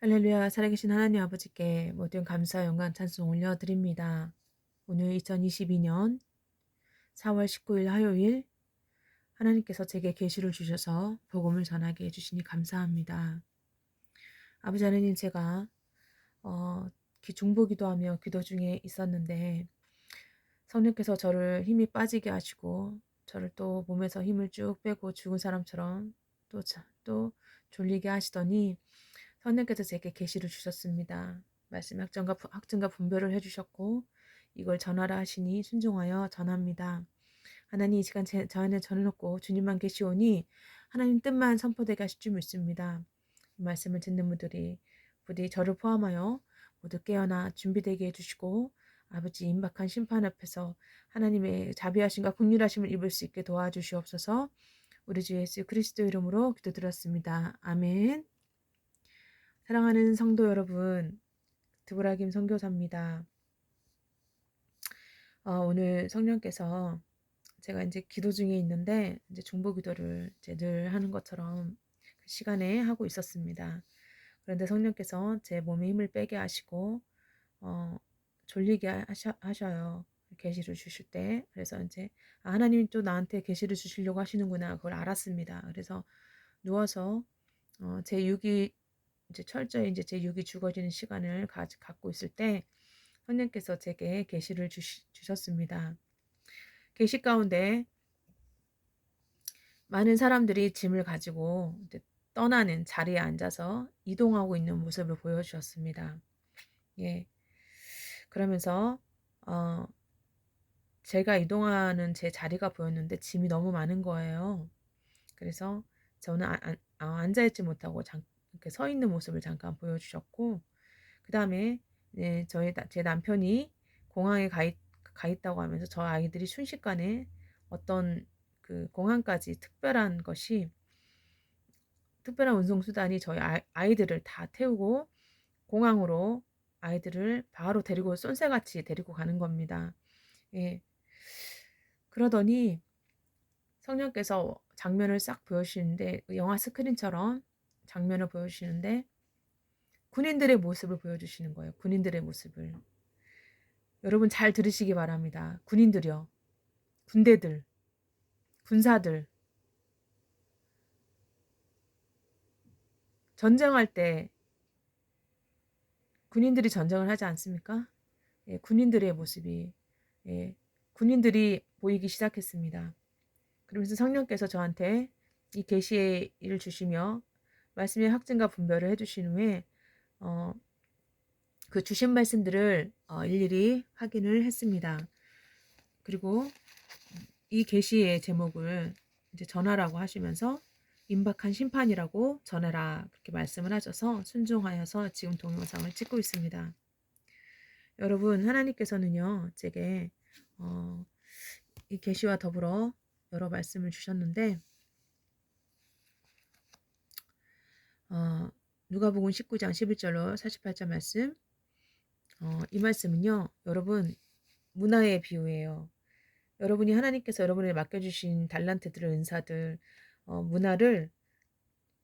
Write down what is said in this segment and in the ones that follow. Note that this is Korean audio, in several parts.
할렐루야, 살아계신 하나님 아버지께 모든 감사, 영광, 찬송 올려드립니다. 오늘 2022년 4월 19일 화요일 하나님께서 제게 계시를 주셔서 복음을 전하게 해주시니 감사합니다. 아버지 하나님, 제가 중보기도하며 기도 중에 있었는데 성령께서 저를 힘이 빠지게 하시고 저를 또 몸에서 힘을 쭉 빼고 죽은 사람처럼 또 졸리게 하시더니 성령께서 제게 계시를 주셨습니다. 말씀 학점과 분별을 해주셨고 이걸 전하라 하시니 순종하여 전합니다. 하나님, 이 시간 저 안에 전해놓고 주님만 계시오니 하나님 뜻만 선포되게 하실 줄 믿습니다. 이 말씀을 듣는 분들이 부디 저를 포함하여 모두 깨어나 준비되게 해주시고 아버지 임박한 심판 앞에서 하나님의 자비하심과 긍휼하심을 입을 수 있게 도와주시옵소서. 우리 주 예수 그리스도 이름으로 기도드렸습니다. 아멘. 사랑하는 성도 여러분, 드보라김 선교사입니다. 오늘 성령께서 제가 이제 기도 중에 있는데 이제 중보 기도를 이제 늘 하는 것처럼 그 시간에 하고 있었습니다. 그런데 성령께서 제 몸에 힘을 빼게 하시고 졸리게 하셔요. 계시를 주실 때. 그래서 이제 하나님이 또 나한테 계시를 주시려고 하시는구나, 그걸 알았습니다. 그래서 누워서 제 육이 이제 철저히 이제 제 육이 죽어지는 시간을 갖고 있을 때 성령께서 제게 계시를 주셨습니다. 계시 가운데 많은 사람들이 짐을 가지고 이제 떠나는 자리에 앉아서 이동하고 있는 모습을 보여주셨습니다. 예. 그러면서 제가 이동하는 제 자리가 보였는데 짐이 너무 많은 거예요. 그래서 저는 앉아있지 못하고 이렇게 서 있는 모습을 잠깐 보여주셨고, 그 다음에 네, 제 남편이 공항에 가 있다고 하면서 저 아이들이 순식간에 어떤 그 공항까지 특별한 운송수단이 저희 아이들을 다 태우고 공항으로 아이들을 바로 데리고 쏜새같이 데리고 가는 겁니다. 예. 그러더니 성령께서 장면을 싹 보여주시는데 영화 스크린처럼 장면을 보여주시는데 군인들의 모습을 보여주시는 거예요. 군인들의 모습을. 여러분 잘 들으시기 바랍니다. 군인들이요. 군대들, 군사들. 전쟁할 때 군인들이 전쟁을 하지 않습니까? 예, 군인들의 모습이, 예, 군인들이 보이기 시작했습니다. 그러면서 성령께서 저한테 이 계시의 일을 주시며 말씀의 확증과 분별을 해주신 후에 그 주신 말씀들을 일일이 확인을 했습니다. 그리고 이 계시의 제목을 이제 전하라고 하시면서 임박한 심판이라고 전해라, 그렇게 말씀을 하셔서 순종하여서 지금 동영상을 찍고 있습니다. 여러분, 하나님께서는요 제게 이 계시와 더불어 여러 말씀을 주셨는데 누가복음 19장 11절로 48절 말씀, 이 말씀은요 여러분 문화의 비유예요. 여러분이 하나님께서 여러분에게 맡겨주신 달란트들, 은사들, 문화를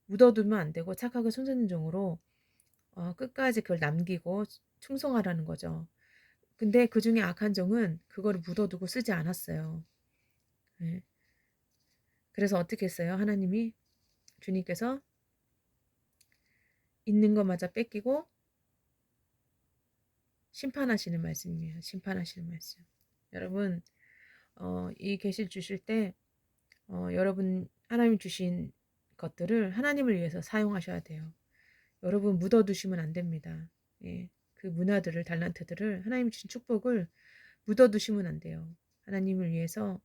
묻어두면 안 되고 착하게 손쓰는 종으로 끝까지 그걸 남기고 충성하라는 거죠. 근데 그 중에 악한 종은 그거를 묻어두고 쓰지 않았어요. 네. 그래서 어떻게 했어요? 하나님이, 주님께서 있는 것마저 뺏기고 심판하시는 말씀이에요. 심판하시는 말씀. 여러분, 이 계시를 주실 때 여러분 하나님 주신 것들을 하나님을 위해서 사용하셔야 돼요. 여러분 묻어두시면 안 됩니다. 예, 그 문화들을, 달란트들을, 하나님 주신 축복을 묻어두시면 안 돼요. 하나님을 위해서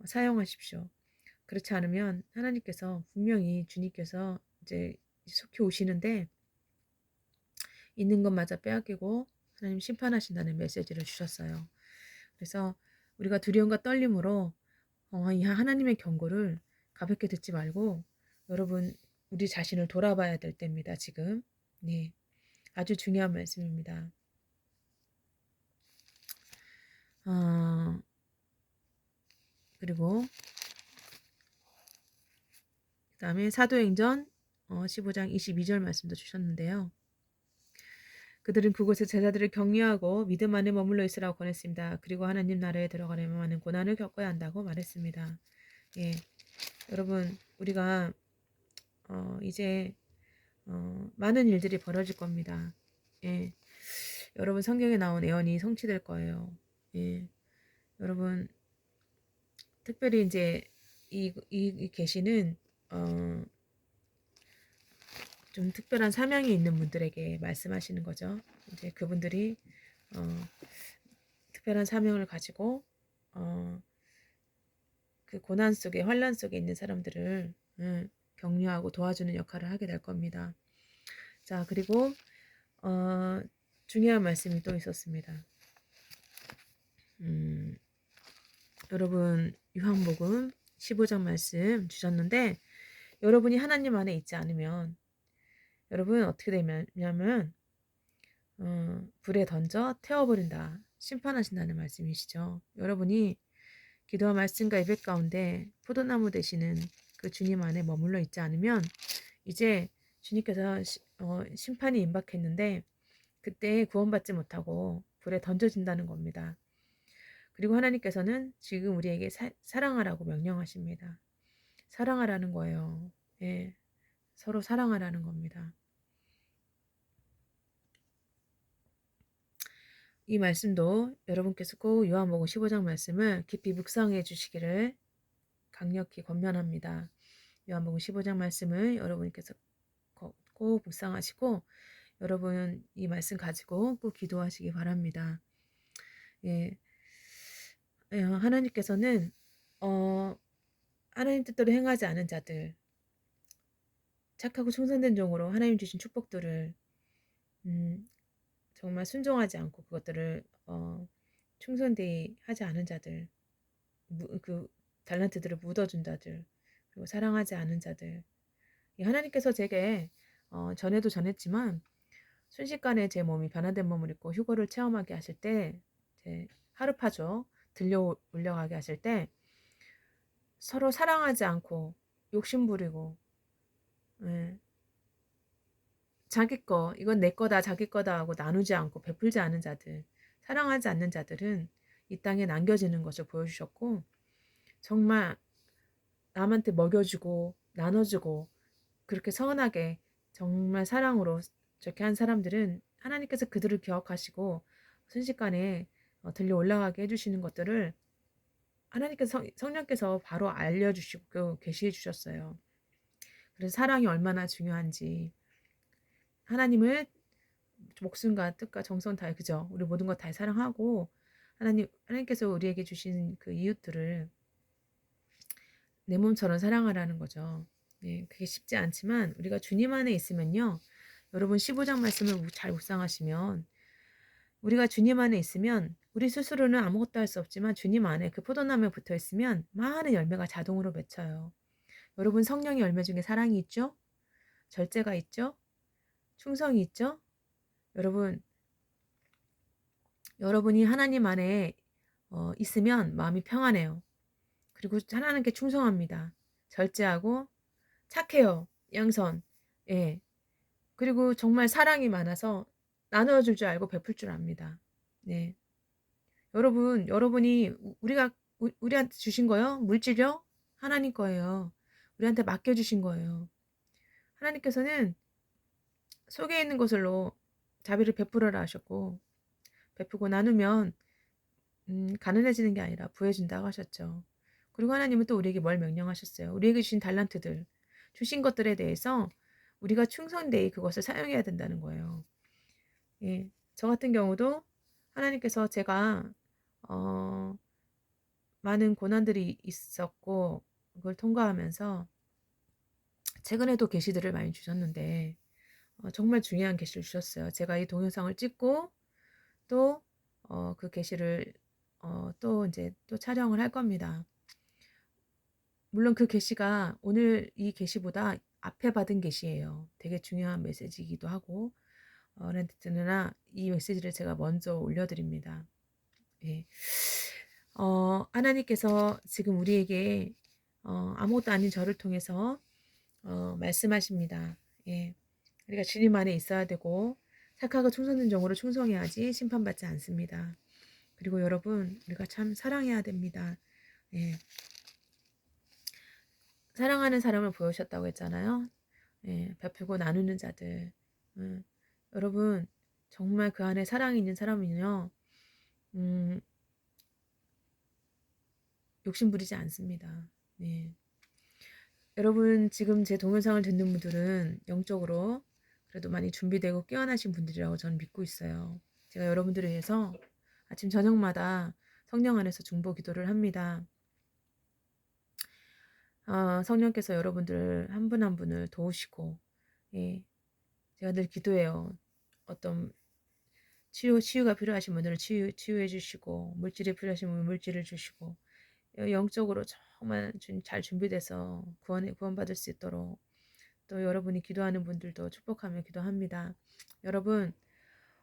사용하십시오. 그렇지 않으면 하나님께서 분명히, 주님께서 이제 속히 오시는데 있는 것마저 빼앗기고 하나님 심판하신다는 메시지를 주셨어요. 그래서 우리가 두려움과 떨림으로 이 하나님의 경고를 가볍게 듣지 말고 여러분 우리 자신을 돌아봐야 될 때입니다. 지금. 네, 아주 중요한 말씀입니다. 그리고 그 다음에 사도행전 15장 22절 말씀도 주셨는데요. 그들은 그곳에 제자들을 격려하고 믿음 안에 머물러 있으라고 권했습니다. 그리고 하나님 나라에 들어가려면 많은 고난을 겪어야 한다고 말했습니다. 예, 여러분 우리가 이제 많은 일들이 벌어질 겁니다. 예, 여러분 성경에 나온 예언이 성취될 거예요. 예, 여러분 특별히 이제 이 계시는 어, 좀 특별한 사명이 있는 분들에게 말씀하시는 거죠. 이제 그분들이 어, 특별한 사명을 가지고 어, 그 고난 속에 환란 속에 있는 사람들을 격려하고 도와주는 역할을 하게 될 겁니다. 자, 그리고 어, 중요한 말씀이 또 있었습니다. 여러분 요한복음 15장 말씀 주셨는데 여러분이 하나님 안에 있지 않으면 여러분 어떻게 되냐면 불에 던져 태워버린다. 심판하신다는 말씀이시죠. 여러분이 기도와 말씀과 예배 가운데 포도나무 되시는 그 주님 안에 머물러 있지 않으면 이제 주님께서 심판이 임박했는데 그때 구원받지 못하고 불에 던져진다는 겁니다. 그리고 하나님께서는 지금 우리에게 사랑하라고 명령하십니다. 사랑하라는 거예요. 예, 서로 사랑하라는 겁니다. 이 말씀도 여러분께서 꼭 요한복음 15장 말씀을 깊이 묵상해 주시기를 강력히 권면합니다. 요한복음 15장 말씀을 여러분께서 꼭 묵상하시고 여러분 이 말씀 가지고 꼭 기도하시기 바랍니다. 예, 하나님께서는 하나님 뜻대로 행하지 않은 자들, 착하고 충성된 종으로 하나님 주신 축복들을 음, 정말 순종하지 않고 그것들을 충성되이 하지 않은 자들, 그 달란트들을 묻어준 자들, 그리고 사랑하지 않은 자들. 하나님께서 제게 전에도 전했지만 순식간에 제 몸이 변화된 몸을 입고 휴거를 체험하게 하실 때, 제 하루파죠. 들려 올려가게 하실 때 서로 사랑하지 않고 욕심 부리고 예, 자기 거 이건 내 거다 자기 거다 하고 나누지 않고 베풀지 않은 자들 사랑하지 않는 자들은 이 땅에 남겨지는 것을 보여주셨고 정말 남한테 먹여주고 나눠주고 그렇게 선하게 정말 사랑으로 저렇게 한 사람들은 하나님께서 그들을 기억하시고 순식간에 들려 올라가게 해주시는 것들을 하나님께서 성령께서 바로 알려주시고 계시해 주셨어요. 그래서 사랑이 얼마나 중요한지 하나님을 목숨과 뜻과 정성 다해 그죠? 우리 모든 것 다 사랑하고 하나님께서 우리에게 주신 그 이웃들을 내 몸처럼 사랑하라는 거죠. 네, 그게 쉽지 않지만 우리가 주님 안에 있으면요. 여러분 15장 말씀을 잘 묵상하시면 우리가 주님 안에 있으면 우리 스스로는 아무것도 할 수 없지만 주님 안에 그 포도나무에 붙어 있으면 많은 열매가 자동으로 맺혀요. 여러분 성령의 열매 중에 사랑이 있죠? 절제가 있죠? 충성이 있죠? 여러분이 하나님 안에 있으면 마음이 평안해요. 그리고 하나님께 충성합니다. 절제하고 착해요. 양선. 예. 그리고 정말 사랑이 많아서 나눠줄 줄 알고 베풀 줄 압니다. 네. 여러분이 우리한테 주신 거요? 물질이요? 하나님 거예요. 우리한테 맡겨주신 거예요. 하나님께서는 속에 있는 것으로 자비를 베풀어라 하셨고 베푸고 나누면 가난해지는 게 아니라 부해진다고 하셨죠. 그리고 하나님은 또 우리에게 뭘 명령하셨어요? 우리에게 주신 달란트들, 주신 것들에 대해서 우리가 충성되이 그것을 사용해야 된다는 거예요. 예, 저 같은 경우도 하나님께서 제가 많은 고난들이 있었고 그걸 통과하면서 최근에도 계시들을 많이 주셨는데 정말 중요한 계시를 주셨어요. 제가 이 동영상을 찍고 또 그 계시를 또 이제 또 촬영을 할 겁니다. 물론 그 계시가 오늘 이 계시보다 앞에 받은 계시예요. 되게 중요한 메시지이기도 하고 렌트나 이 메시지를 제가 먼저 올려드립니다. 예. 하나님께서 지금 우리에게 아무것도 아닌 저를 통해서 말씀하십니다. 예. 우리가 주님 안에 있어야 되고 착하고 충성된 종으로 충성해야지 심판받지 않습니다. 그리고 여러분, 우리가 참 사랑해야 됩니다. 예. 사랑하는 사람을 보여주셨다고 했잖아요. 예, 베풀고 나누는 자들. 음, 여러분, 정말 그 안에 사랑이 있는 사람은요, 음, 욕심 부리지 않습니다. 예. 여러분, 지금 제 동영상을 듣는 분들은 영적으로 그래도 많이 준비되고 깨어나신 분들이라고 저는 믿고 있어요. 제가 여러분들을 위해서 아침 저녁마다 성령 안에서 중보 기도를 합니다. 성령께서 여러분들 한 분 한 분을 도우시고, 예, 제가 늘 기도해요. 어떤 치유가 필요하신 분들은 치유해 주시고, 물질이 필요하신 분은 물질을 주시고, 영적으로 정말 잘 준비돼서 구원받을 수 있도록 또 여러분이 기도하는 분들도 축복하며 기도합니다. 여러분,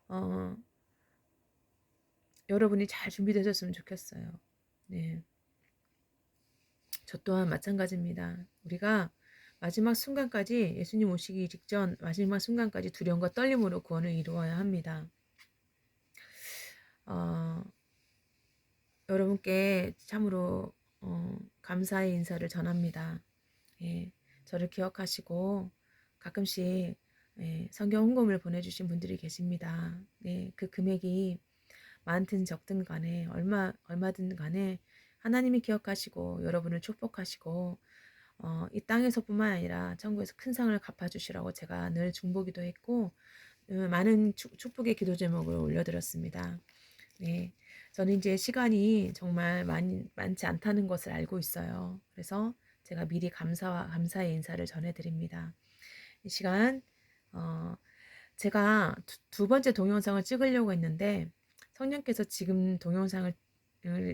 어, 여러분이 잘 준비되셨으면 좋겠어요. 네. 저 또한 마찬가지입니다. 우리가 마지막 순간까지 예수님 오시기 직전 마지막 순간까지 두려움과 떨림으로 구원을 이루어야 합니다. 여러분께 참으로 감사의 인사를 전합니다. 예, 저를 기억하시고 가끔씩 성경 헌금을 보내주신 분들이 계십니다. 그 금액이 많든 적든 간에 얼마든 간에 하나님이 기억하시고 여러분을 축복하시고 이 땅에서뿐만 아니라 천국에서 큰 상을 갚아주시라고 제가 늘 중보기도 했고 많은 축복의 기도 제목을 올려드렸습니다. 네, 저는 이제 시간이 정말 많지 않다는 것을 알고 있어요. 그래서 제가 미리 감사의 인사를 전해드립니다. 이 시간 제가 두 번째 동영상을 찍으려고 했는데 성령께서 지금 동영상을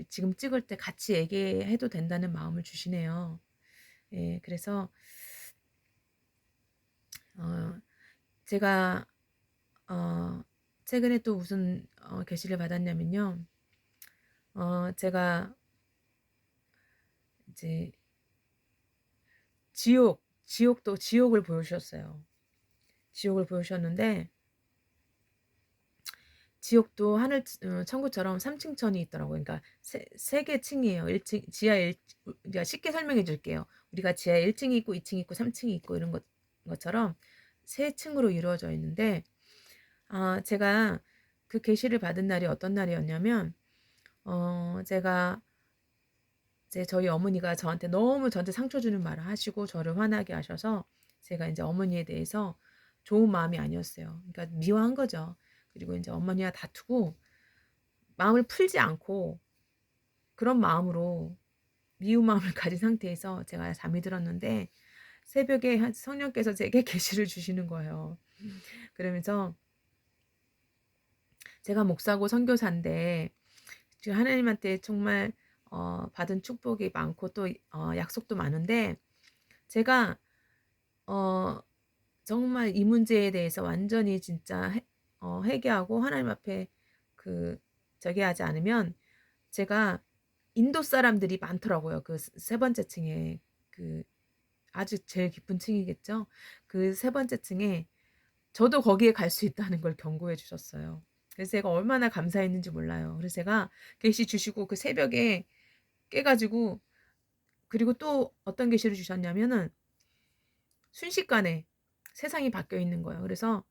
지금 찍을 때 같이 얘기해도 된다는 마음을 주시네요. 예, 그래서 제가 최근에 또 무슨 계시를 받았냐면요. 제가 이제 지옥을 보여주셨어요. 지옥을 보여주셨는데 지옥도 천국처럼 3층천이 있더라고요. 그러니까 세 개 층이에요. 1층, 그러니까 쉽게 설명해 줄게요. 우리가 지하에 1층이 있고 2층이 있고 3층이 있고 이런 것처럼 세 층으로 이루어져 있는데 제가 그 계시를 받은 날이 어떤 날이었냐면 제가 이제 저희 어머니가 저한테 상처 주는 말을 하시고 저를 화나게 하셔서 제가 이제 어머니에 대해서 좋은 마음이 아니었어요. 그러니까 미워한 거죠. 그리고 이제 어머니와 다투고 마음을 풀지 않고 그런 마음으로 미운 마음을 가진 상태에서 제가 잠이 들었는데 새벽에 성령께서 제게 계시를 주시는 거예요. 그러면서 제가 목사고 선교사인데 지금 하나님한테 정말 받은 축복이 많고 또 약속도 많은데 제가 어 정말 이 문제에 대해서 완전히 진짜 회개하고 하나님 앞에 저기 하지 않으면 제가 인도 사람들이 많더라고요. 그 세 번째 층에 그 아주 제일 깊은 층이겠죠. 그 세 번째 층에 저도 거기에 갈 수 있다는 걸 경고해 주셨어요. 그래서 제가 얼마나 감사했는지 몰라요. 그래서 제가 계시 주시고 그 새벽에 깨 가지고 그리고 또 어떤 계시를 주셨냐면은 순식간에 세상이 바뀌어 있는 거예요. 그래서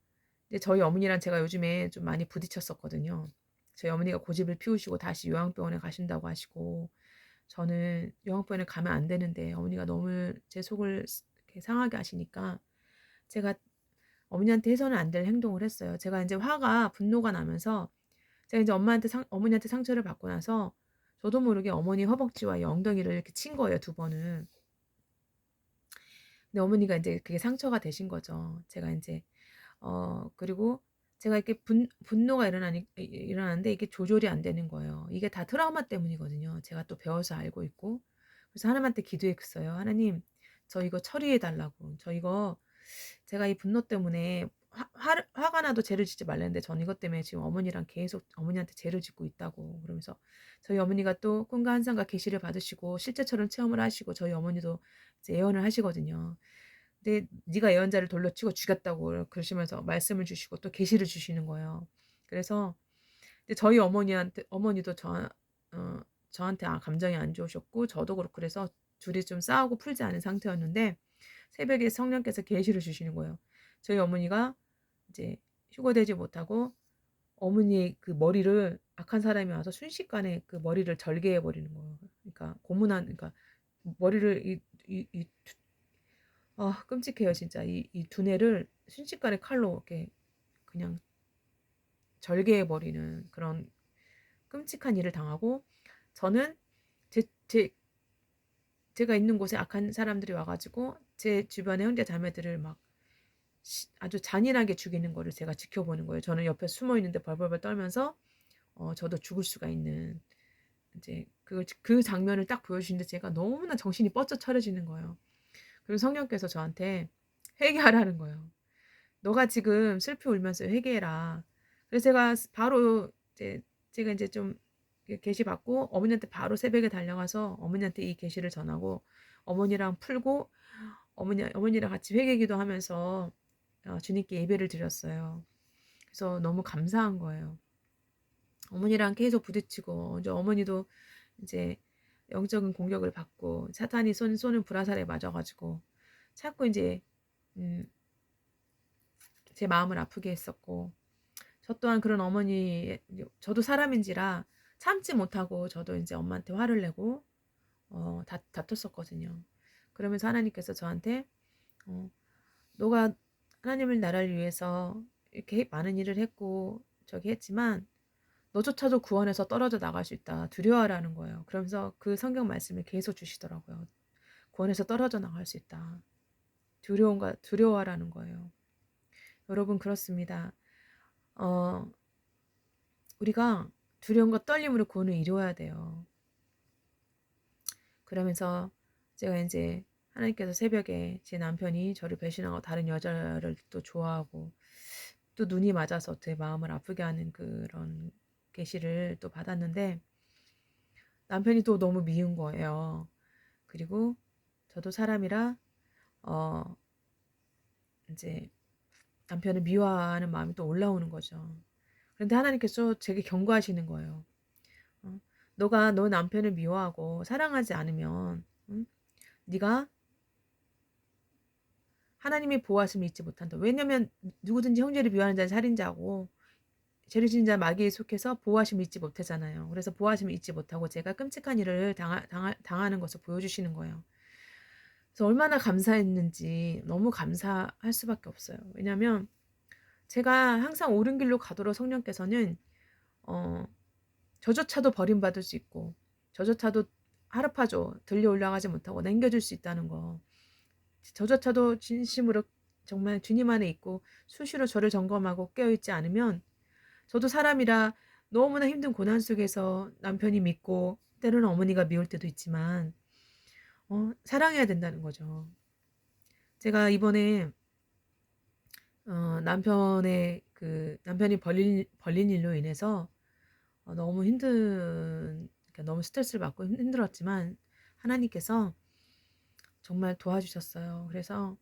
이제 저희 어머니랑 제가 요즘에 좀 많이 부딪혔었거든요. 저희 어머니가 고집을 피우시고 다시 요양병원에 가신다고 하시고 저는 요양병원에 가면 안 되는데 어머니가 너무 제 속을 이렇게 상하게 하시니까 제가 어머니한테 해서는 안 될 행동을 했어요. 제가 이제 분노가 나면서 제가 이제 어머니한테 상처를 받고 나서 저도 모르게 어머니 허벅지와 이 엉덩이를 이렇게 친 거예요, 두 번을. 근데 어머니가 이제 그게 상처가 되신 거죠. 제가 인제 그리고 제가 이렇게 분노가 일어나는데 이게 조절이 안 되는 거예요. 이게 다 트라우마 때문이거든요. 제가 또 배워서 알고 있고. 그래서 하나님한테 기도했어요. "하나님 저 이거 처리해 달라고. 저 이거 제가 이 분노 때문에 화가 나도 죄를 짓지 말랬는데 전 이것 때문에 지금 어머니랑 계속 어머니한테 죄를 짓고 있다고." 그러면서 저희 어머니가 또 꿈과 환상과 계시를 받으시고 실제처럼 체험을 하시고 저희 어머니도 이제 예언을 하시거든요. 근데 네가 예언자를 돌려치고 죽였다고 그러시면서 말씀을 주시고 또 계시를 주시는 거예요. 그래서 근데 저희 어머니도 어 저한테 감정이 안 좋으셨고 저도 그렇고 그래서 둘이 좀 싸우고 풀지 않은 상태였는데 새벽에 성령께서 계시를 주시는 거예요. 저희 어머니가 이제 휴거되지 못하고 어머니의 그 머리를 악한 사람이 와서 순식간에 그 머리를 절개해 버리는 거예요. 그러니까 고문한 그러니까 머리를 이 끔찍해요 진짜. 이 두뇌를 순식간에 칼로 이렇게 그냥 절개해 버리는 그런 끔찍한 일을 당하고 저는 제 제 제가 있는 곳에 악한 사람들이 와 가지고 제 주변의 형제 자매들을 막 아주 잔인하게 죽이는 거를 제가 지켜보는 거예요. 저는 옆에 숨어 있는데 벌벌벌 떨면서 저도 죽을 수가 있는 이제 그 장면을 딱 보여주시는데 제가 너무나 정신이 뻗쩍 차려지는 거예요. 그리고 성령께서 저한테 회개하라는 거예요. "너가 지금 슬피 울면서 회개해라." 그래서 제가 바로 이제 제가 인제 좀 계시 받고 어머니한테 바로 새벽에 달려가서 어머니한테 이 계시를 전하고 어머니랑 풀고 어머니랑 같이 회개 기도하면서 주님께 예배를 드렸어요. 그래서 너무 감사한 거예요. 어머니랑 계속 부딪히고 이제 어머니도 이제 영적인 공격을 받고 사탄이 쏘는 불화살에 맞아 가지고 자꾸 인제 음 제 마음을 아프게 했었고 저 또한 그런 어머니 저도 사람인지라 참지 못하고 저도 인제 엄마한테 화를 내고 다퉜었거든요. 그러면서 하나님께서 저한테 "너가 하나님의 나라를 위해서 이렇게 많은 일을 했고 저기 했지만 너조차도 구원에서 떨어져 나갈 수 있다. 두려워하라는 거예요." 그러면서 그 성경 말씀을 계속 주시더라고요. 구원에서 떨어져 나갈 수 있다. 두려워하라는 거예요. 여러분 그렇습니다. 어 우리가 두려움과 떨림으로 구원을 이루어야 돼요. 그러면서 제가 인제 하나님께서 새벽에 제 남편이 저를 배신하고 다른 여자를 또 좋아하고 또 눈이 맞아서 제 마음을 아프게 하는 그런 계시를 또 받았는데 남편이 또 너무 미운 거예요. 그리고 저도 사람이라 어 인제 남편을 미워하는 마음이 또 올라오는 거죠. 그런데 하나님께서 제게 경고하시는 거예요. 어 "너가 너 남편을 미워하고 사랑하지 않으면 네가 하나님의 보호하심을 잊지 못한다." 왜냐면 누구든지 형제를 미워하는 자는 살인자고 죄를 지은 자는 마귀에 속해서 보호하심을 잊지 못하잖아요. 그래서 보호하심을 잊지 못하고 제가 끔찍한 일을 당하는 것을 보여주시는 거예요. 그래서 얼마나 감사했는지 너무 감사할 수밖에 없어요. 왜냐하면 제가 항상 옳은 길로 가도록 성령께서는 어 저조차도 버림받을 수 있고 저조차도 하루파도 들려 올라가지 못하고 남겨줄 수 있다는 거. 저조차도 진심으로 정말 주님 안에 있고 수시로 저를 점검하고 깨어있지 않으면 저도 사람이라 너무나 힘든 고난 속에서 남편이 믿고 때로는 어머니가 미울 때도 있지만 사랑해야 된다는 거죠. 제가 이번에 남편이 벌린 일로 인해서 너무 그러니까 너무 스트레스를 받고 힘들었지만 하나님께서 정말 도와주셨어요. 그래서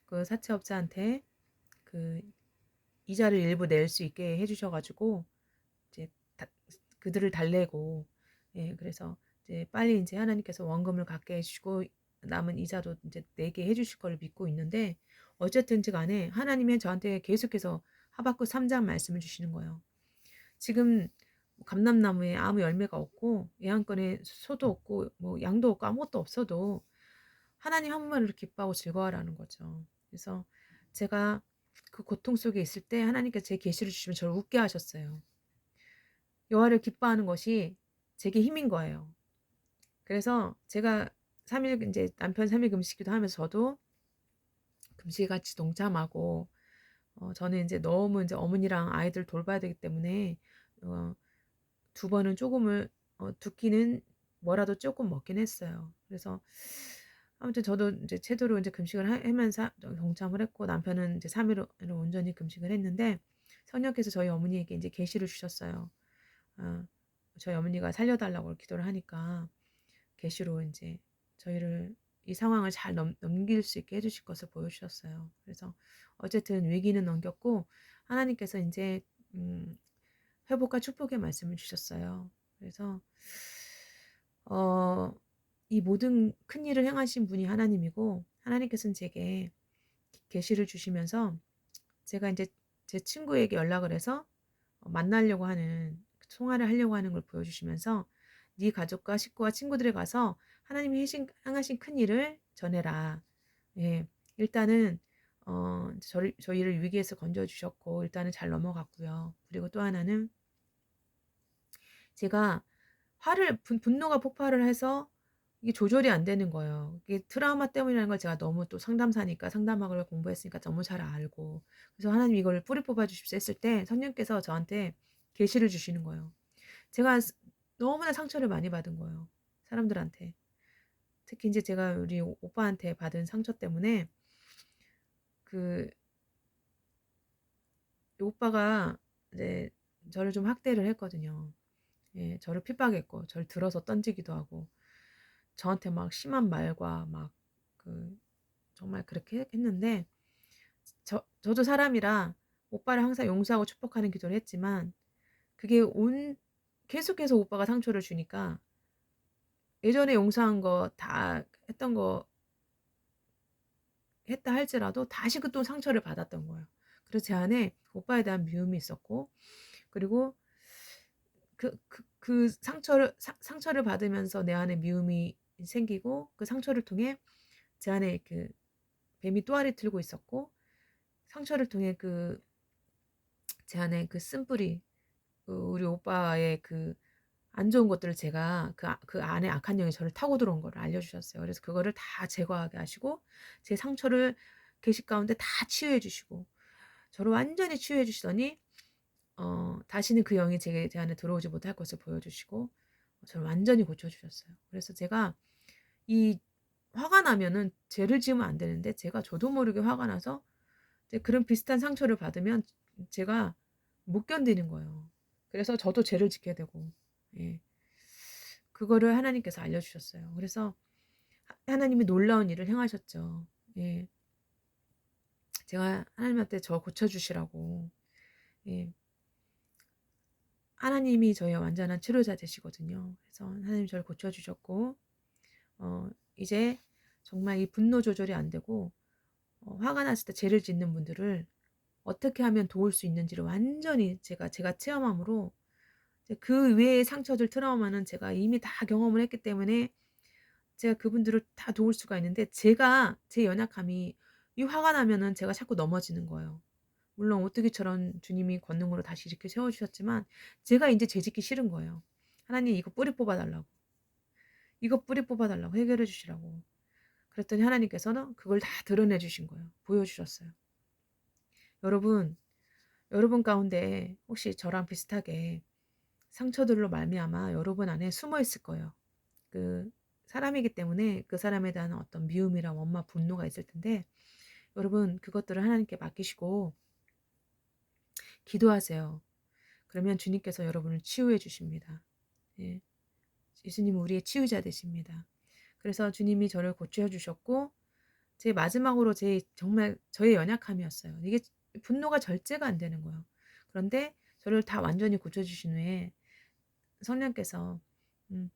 그 사채업자한테 그 이자를 일부 낼 수 있게 해 주셔 가지고 이제 다 그들을 달래고 그래서 이제 빨리 인제 하나님께서 원금을 갚게 해 주시고 남은 이자도 인제 내게 해 주실 거를 믿고 있는데 어쨌든지 간에 하나님이 저한테 계속해서 하박국 3장 말씀을 주시는 거예요. 지금 감람나무에 아무 열매가 없고 외양간에 소도 없고 뭐 양도 없고 아무것도 없어도 하나님 한 분만으로 기뻐하고 즐거워하라는 거죠. 그래서 제가 그 고통 속에 있을 때 하나님께서 제 계시를 주시면 저를 웃게 하셨어요. 여호와를 기뻐하는 것이 제게 힘인 거예요. 그래서 제가 3일 인제 남편 3일 금식기도 하면서 저도 금식에 같이 동참하고 저는 인제 너무 인제 어머니랑 아이들 돌봐야 되기 때문에 어 2번은 쪼금을 2끼는 뭐라도 쪼끔 먹긴 했어요. 그래서 아무튼 저도 인제 제대로 인제 금식을 하면서 동참을 했고 남편은 이제 3 일을 온전히 금식을 했는데 성령께서 저희 어머니에게 인제 계시를 주셨어요. 아 저희 어머니가 살려 달라고 기도를 하니까 계시로 인제 저희를 이 상황을 잘 넘길 수 있게 해 주실 것을 보여주셨어요. 그래서 어쨌든 위기는 넘겼고 하나님께서 이제 음 회복과 축복의 말씀을 주셨어요. 그래서 어 이 모든 큰 일을 행하신 분이 하나님이고 하나님께서는 제게 계시를 주시면서 제가 이제 제 친구에게 연락을 해서 만나려고 하는 통화를 하려고 하는 걸 보여주시면서 "네 가족과 식구와 친구들에 가서 하나님이 행하신 큰 일을 전해라." 예. 일단은 저희를 위기에서 건져 주셨고 일단은 잘 넘어갔고요. 그리고 또 하나는 제가 화를 분노가 폭발을 해서 이게 조절이 안 되는 거예요. 이게 트라우마 때문이라는 걸 제가 너무 또 상담사니까 상담학을 공부했으니까 너무 잘 알고 그래서 "하나님 이거를 뿌리 뽑아 주십시오." 했을 때 성령께서 저한테 계시를 주시는 거예요. 제가 너무나 상처를 많이 받은 거예요, 사람들한테. 특히 인제 제가 우리 오빠한테 받은 상처 때문에 그 이 오빠가 이제 저를 좀 학대를 했거든요. 예. 저를 핍박했고 저를 들어서 던지기도 하고 저한테 막 심한 말과 막 그 정말 그렇게 했는데 저도 사람이라 오빠를 항상 용서하고 축복하는 기도를 했지만 그게 계속해서 오빠가 상처를 주니까 예전에 용서한 거 다 했던 거 했다 할지라도 다시 그 또 상처를 받았던 거예요. 그래서 제 안에 오빠에 대한 미움이 있었고 그리고 그 상처를 받으면서 내 안에 미움이 생기고 그 상처를 통해 제 안에 그 뱀이 또아리 틀고 있었고 상처를 통해 제 안에 그 쓴뿌리 우리 오빠의 그 안 좋은 것들을 제가 그 안에 악한 영이 저를 타고 들어온 거를 알려주셨어요. 그래서 그거를 다 제거하게 하시고 제 상처를 계시 가운데 다 치유해 주시고 저를 완전히 치유해 주시더니 다시는 그 영이 제 안에 들어오지 못할 것을 보여주시고 저를 완전히 고쳐 주셨어요. 그래서 제가 이 화가 나면은 죄를 지으면 안 되는데 제가 저도 모르게 화가 나서 이제 그런 비슷한 상처를 받으면 제가 못 견디는 거예요. 그래서 저도 죄를 짓게 되고 예. 그거를 하나님께서 알려주셨어요. 그래서 하나님이 놀라운 일을 행하셨죠. 예. 제가 하나님한테 저 고쳐주시라고. 예. 하나님이 저의 완전한 치료자 되시거든요. 그래서 하나님이 저를 고쳐주셨고, 이제 정말 이 분노 조절이 안 되고, 화가 났을 때 죄를 짓는 분들을 어떻게 하면 도울 수 있는지를 완전히 제가 체험함으로 이제 그 외의 상처들, 트라우마는 제가 이미 다 경험을 했기 때문에 제가 그분들을 다 도울 수가 있는데 제 연약함이 이 화가 나면은 제가 자꾸 넘어지는 거예요. 물론 오뚜기처럼 주님이 권능으로 다시 이렇게 세워 주셨지만 제가 인제 죄 짓기 싫은 거예요. 하나님 이거 뿌리 뽑아 달라고. 이거 뿌리 뽑아 달라고 해결해 주시라고. 그랬더니 하나님께서는 그걸 다 드러내 주신 거예요. 보여 주셨어요. 여러분, 여러분 가운데 혹시 저랑 비슷하게 상처들로 말미암아 여러분 안에 숨어 있을 거예요. 그 사람이기 때문에 그 사람에 대한 어떤 미움이랑 원망, 분노가 있을 텐데 여러분 그것들을 하나님께 맡기시고 기도하세요. 그러면 주님께서 여러분을 치유해 주십니다. 예. 예수님은 우리의 치유자 되십니다. 그래서 주님이 저를 고쳐 주셨고 제 마지막으로 정말 저의 연약함이었어요. 이게 분노가 절제가 안 되는 거예요. 그런데 저를 다 완전히 고쳐 주신 후에 성령께서 음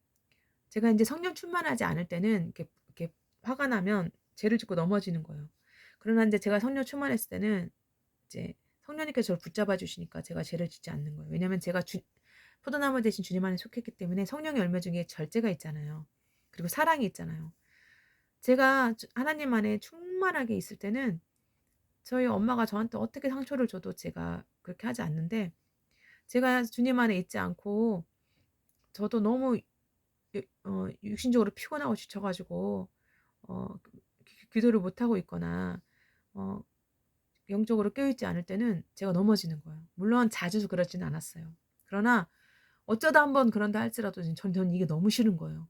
제가 인제 성령 충만하지 않을 때는 이렇게 화가 나면 죄를 짓고 넘어지는 거예요. 그러나 인제 제가 성령 충만했을 때는 이제 성령님께서 저를 붙잡아 주시니까 제가 죄를 짓지 않는 거예요. 왜냐하면 제가 포도나무 대신 주님 안에 속했기 때문에 성령의 열매 중에 절제가 있잖아요. 그리고 사랑이 있잖아요. 제가 하나님 안에 충만하게 있을 때는 저희 엄마가 저한테 어떻게 상처를 줘도 제가 그렇게 하지 않는데 제가 주님 안에 있지 않고 저도 너무 육신적으로 피곤하고 지쳐 가지고 기도를 못 하고 있거나 어 영적으로 깨어 있지 않을 때는 제가 넘어지는 거예요. 물론 자주 그러지는 않았어요. 그러나 어쩌다 한번 그런다 할지라도 저는 이게 너무 싫은 거예요.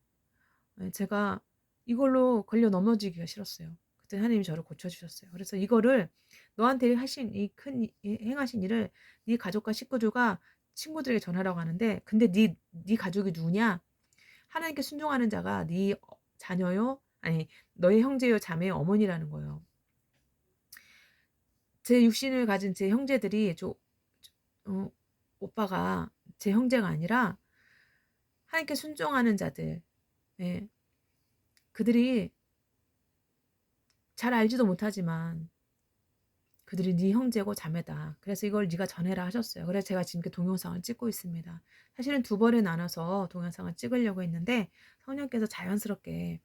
예 제가 이걸로 걸려 넘어지기가 싫었어요. 그때 하나님이 저를 고쳐 주셨어요. 그래서 이거를 "너한테 하신 이 큰 행하신 일을 네 가족과 식구들과 친구들에게 전하라고 하는데 근데 네 가족이 누구냐? 하나님께 순종하는 자가 네 자녀요, 아니 너의 형제요 자매의 어머니라는 거예요. 제 육신을 가진 제 형제들이 어 오빠가 제 형제가 아니라 하나님께 순종하는 자들. 예. 그들이 잘 알지도 못하지만 그들이 "네 형제고 자매다. 그래서 이걸 네가 전해라." 하셨어요. 그래서 제가 지금 이렇게 동영상을 찍고 있습니다. 사실은 두 번에 나눠서 동영상을 찍으려고 했는데 성령께서 자연스럽게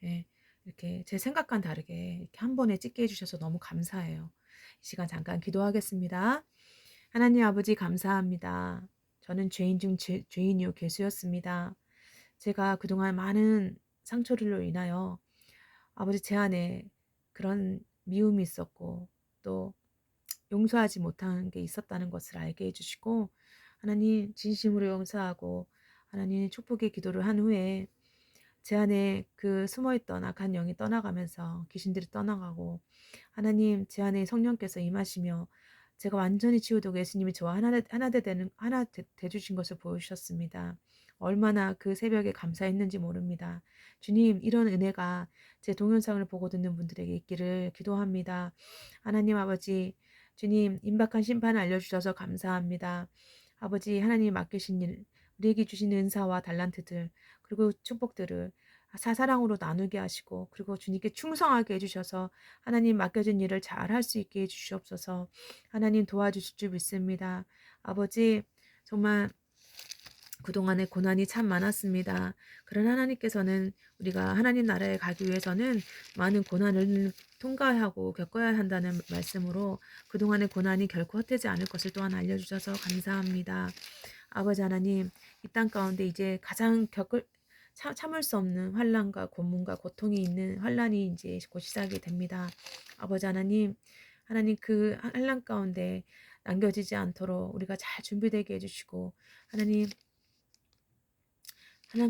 예 이렇게 제 생각과는 다르게 이렇게 한 번에 찍게 해 주셔서 너무 감사해요. 이 시간 잠깐 기도하겠습니다. 하나님 아버지 감사합니다. 저는 죄인 중 죄인이요 괴수였습니다. 제가 그동안 많은 상처들로 인하여 아버지 제 안에 그런 미움이 있었고 또 용서하지 못한 게 있었다는 것을 알게 해 주시고 하나님 진심으로 용서하고 하나님 축복의 기도를 한 후에 제 안에 그 숨어있던 악한 영이 떠나가면서 귀신들이 떠나가고 하나님 제 안에 성령께서 임하시며 제가 완전히 치유되고 예수님이 저와 하나 돼 주신 것을 보여주셨습니다. 얼마나 그 새벽에 감사했는지 모릅니다. 주님 이런 은혜가 제 동영상을 보고 듣는 분들에게 있기를 기도합니다. 하나님 아버지 주님 임박한 심판을 알려주셔서 감사합니다. 아버지 하나님 맡기신 일 우리에게 주신 은사와 달란트들 그리고 축복들을 사사랑으로 나누게 하시고 그리고 주님께 충성하게 해주셔서 하나님 맡겨진 일을 잘 할 수 있게 해주시옵소서. 하나님 도와주실 줄 믿습니다. 아버지 정말 그동안의 고난이 참 많았습니다. 그러나 하나님께서는 우리가 하나님 나라에 가기 위해서는 많은 고난을 통과하고 겪어야 한다는 말씀으로 그동안의 고난이 결코 헛되지 않을 것을 또한 알려주셔서 감사합니다. 아버지 하나님 이 땅 가운데 이제 가장 참을 수 없는 환난과 고문과 고통이 있는 환난이 이제 곧 시작이 됩니다. 아버지 하나님 하나님 그 환난 가운데 남겨지지 않도록 우리가 잘 준비되게 해주시고 하나님 한란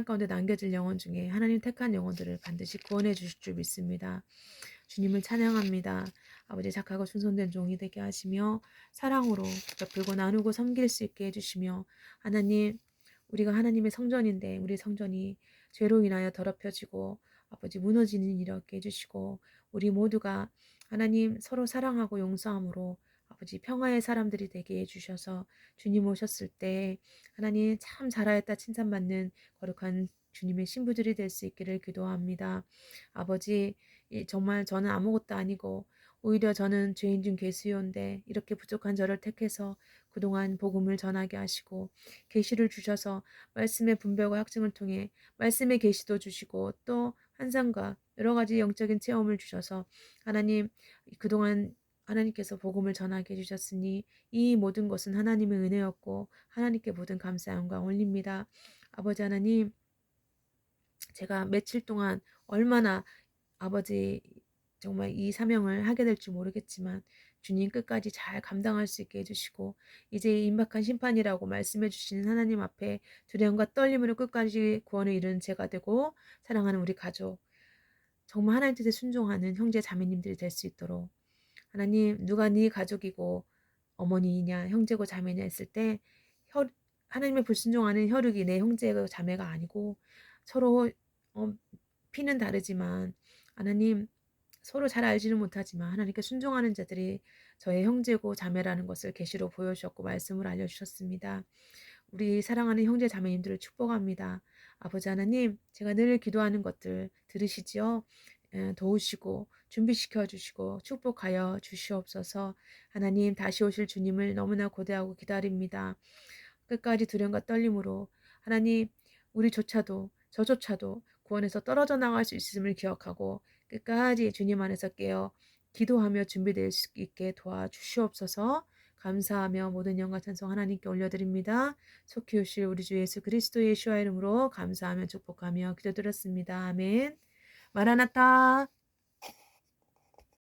가운데 남겨질 영혼 중에 하나님 택한 영혼들을 반드시 구원해 주실 줄 믿습니다. 주님을 찬양합니다. 아버지 착하고 충성된 종이 되게 하시며 사랑으로 베풀고 나누고 섬길 수 있게 해주시며 하나님 우리가 하나님의 성전인데 우리 성전이 죄로 인하여 더럽혀지고 아버지 무너지는 일 없게 해주시고 우리 모두가 하나님 서로 사랑하고 용서함으로 아버지 평화의 사람들이 되게 해주셔서 주님 오셨을 때 하나님 참 잘하였다 칭찬받는 거룩한 주님의 신부들이 될 수 있기를 기도합니다. 아버지 정말 저는 아무것도 아니고 오히려 저는 죄인 중 괴수요인데 이렇게 부족한 저를 택해서 그동안 복음을 전하게 하시고 계시를 주셔서 말씀의 분별과 확증을 통해 말씀의 계시도 주시고 또 환상과 여러 가지 영적인 체험을 주셔서 하나님 그동안 하나님께서 복음을 전하게 해주셨으니 이 모든 것은 하나님의 은혜였고 하나님께 모든 감사 영광 올립니다. 아버지 하나님 제가 며칠 동안 얼마나 아버지 정말 이 사명을 하게 될지 모르겠지만 주님 끝까지 잘 감당할 수 있게 해주시고 이제 임박한 심판이라고 말씀해 주시는 하나님 앞에 두려움과 떨림으로 끝까지 구원을 이루는 제가 되고 사랑하는 우리 가족 정말 하나님 뜻에 순종하는 형제 자매님들이 될 수 있도록 하나님 누가 네 가족이고 어머니냐 형제고 자매냐 했을 때 혈, 하나님의 불순종하는 혈육이 내 형제고 자매가 아니고 서로 어, 피는 다르지만 하나님 서로 잘 알지는 못하지만 하나님께 순종하는 자들이 저의 형제고 자매라는 것을 계시로 보여주셨고 말씀을 알려주셨습니다. 우리 사랑하는 형제 자매님들을 축복합니다. 아버지 하나님 제가 늘 기도하는 것들 들으시지요? 도우시고 준비시켜 주시고 축복하여 주시옵소서. 하나님 다시 오실 주님을 너무나 고대하고 기다립니다. 끝까지 두려움과 떨림으로 하나님 우리조차도 저조차도 구원에서 떨어져 나갈 수 있음을 기억하고 끝까지 주님 안에서 깨어 기도하며 준비될 수 있게 도와주시옵소서. 감사하며 모든 영광 찬송 하나님께 올려드립니다. 속히 오실 우리 주 예수 그리스도의 예수와 이름으로 감사하며 축복하며 기도드렸습니다. 아멘. 마라나타.